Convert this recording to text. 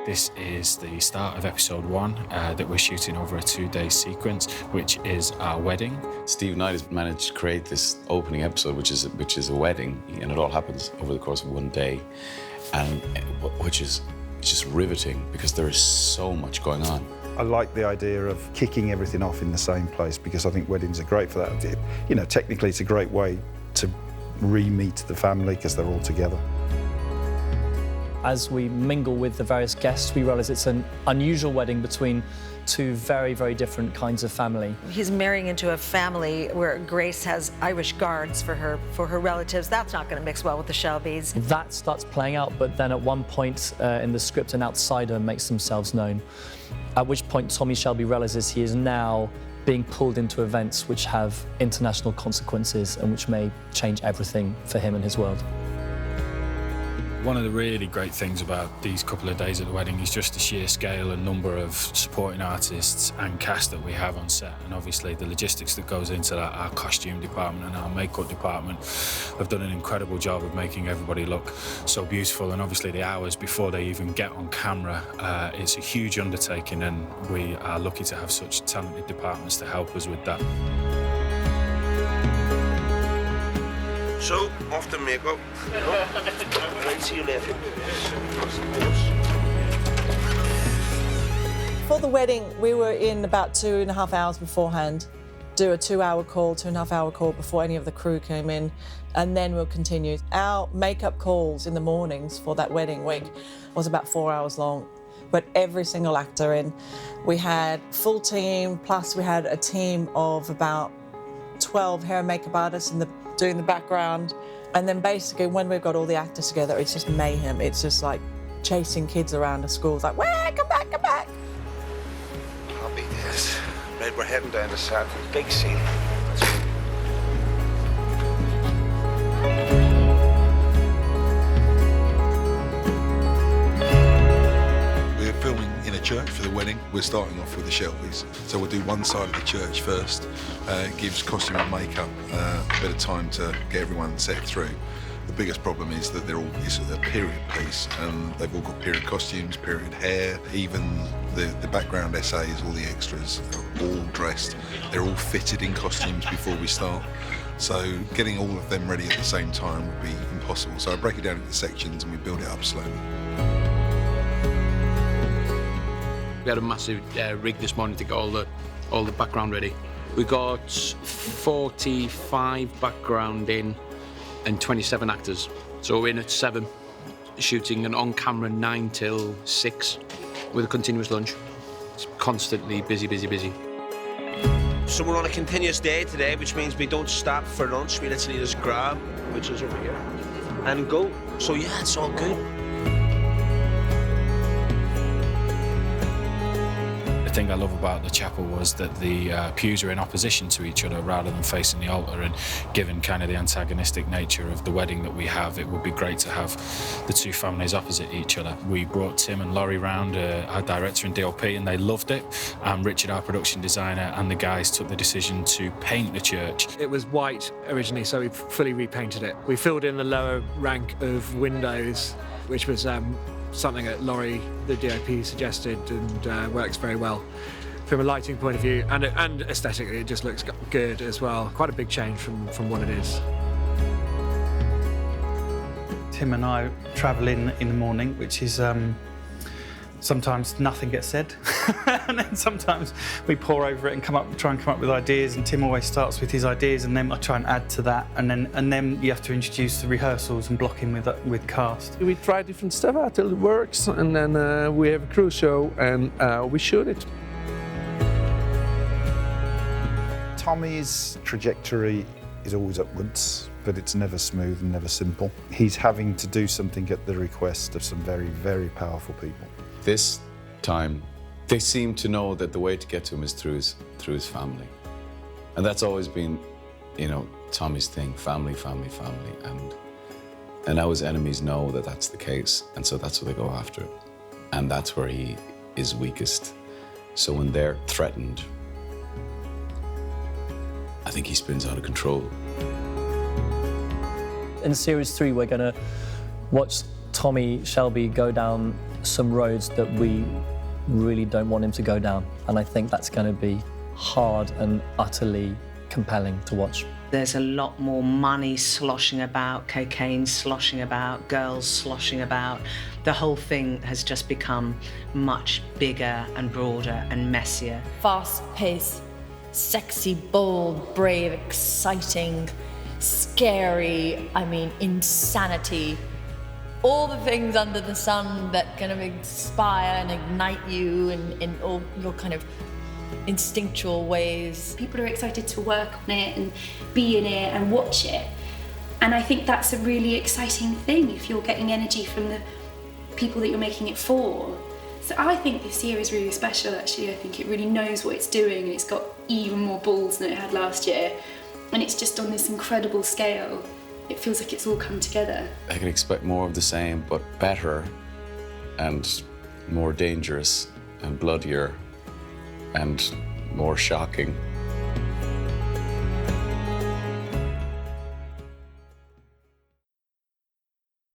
This is the start of episode 1 that we're shooting over a 2-day sequence, which is our wedding. Steve Knight has managed to create this opening episode, which is a wedding, and it all happens over the course of 1 day, and which is just riveting because there is so much going on. I like the idea of kicking everything off in the same place because I think weddings are great for that. You know, technically it's a great way to re-meet the family because they're all together. As we mingle with the various guests, we realise it's an unusual wedding between two very, very different kinds of family. He's marrying into a family where Grace has Irish guards for her relatives. That's not going to mix well with the Shelbys. That starts playing out, but then at one point in the script, an outsider makes themselves known, at which point Tommy Shelby realises he is now being pulled into events which have international consequences and which may change everything for him and his world. One of the really great things about these couple of days at the wedding is just the sheer scale and number of supporting artists and cast that we have on set, and obviously the logistics that goes into that. Our costume department and our makeup department have done an incredible job of making everybody look so beautiful, and obviously the hours before they even get on camera, it's a huge undertaking, and we are lucky to have such talented departments to help us with that. So, off the makeup. Right, see you later. For the wedding, we were in about 2.5 hours beforehand, do a 2.5 hour call before any of the crew came in, and then we'll continue. Our makeup calls in the mornings for that wedding week was about 4 hours long, but every single actor in. We had full team, plus we had a team of about 12 hair and makeup artists doing the background. And then basically when we've got all the actors together, it's just mayhem. It's just like chasing kids around the school. It's like, "Wait, come back, come back." Happy days. Right, we're heading down to set. Big scene. We're filming in a church for the wedding. We're starting off with the Shelbys. So we'll do one side of the church first. It gives costume and makeup a bit of time to get everyone set through. The biggest problem is that it's a period piece, and they've all got period costumes, period hair, even the background essays, all the extras are all dressed. They're all fitted in costumes before we start. So getting all of them ready at the same time would be impossible. So I break it down into sections and we build it up slowly. We had a massive rig this morning to get all the background ready. We got 45 background in and 27 actors. So we're in at 7, shooting and on camera 9 till 6 with a continuous lunch. It's constantly busy, busy, busy. So we're on a continuous day today, which means we don't stop for lunch. We literally just grab, which is over here, and go. So yeah, it's all good. The thing I love about the chapel was that the pews are in opposition to each other rather than facing the altar, and given kind of the antagonistic nature of the wedding that we have, it would be great to have the two families opposite each other. We brought Tim and Laurie round, our director and DOP, and they loved it. Richard, our production designer, and the guys took the decision to paint the church. It was white originally, so we fully repainted it. We filled in the lower rank of windows, which was something that Laurie, the DOP, suggested, and works very well from a lighting point of view, and aesthetically it just looks good as well. Quite a big change from what it is. Tim and I travel in the morning, which is sometimes nothing gets said, and then sometimes we pore over it and try and come up with ideas. And Tim always starts with his ideas, and then I try and add to that, and then you have to introduce the rehearsals and block in with cast. We try different stuff out till it works, and then we have a crew show and we shoot it. Tommy's trajectory is always upwards, but it's never smooth and never simple. He's having to do something at the request of some very, very powerful people. This time, they seem to know that the way to get to him is through his family. And that's always been, you know, Tommy's thing, family, family, family. And now his enemies know that that's the case, and so that's what they go after. And that's where he is weakest. So when they're threatened, I think he spins out of control. In Series 3, we're going to watch Tommy Shelby go down some roads that we really don't want him to go down. And I think that's going to be hard and utterly compelling to watch. There's a lot more money sloshing about, cocaine sloshing about, girls sloshing about. The whole thing has just become much bigger and broader and messier. Fast-paced, sexy, bold, brave, exciting, scary, I mean, insanity. All the things under the sun that kind of inspire and ignite you in all your kind of instinctual ways. People are excited to work on it and be in it and watch it. And I think that's a really exciting thing if you're getting energy from the people that you're making it for. So I think this year is really special, actually. I think it really knows what it's doing, and it's got even more balls than it had last year. And it's just on this incredible scale. It feels like it's all come together. I can expect more of the same, but better and more dangerous and bloodier and more shocking.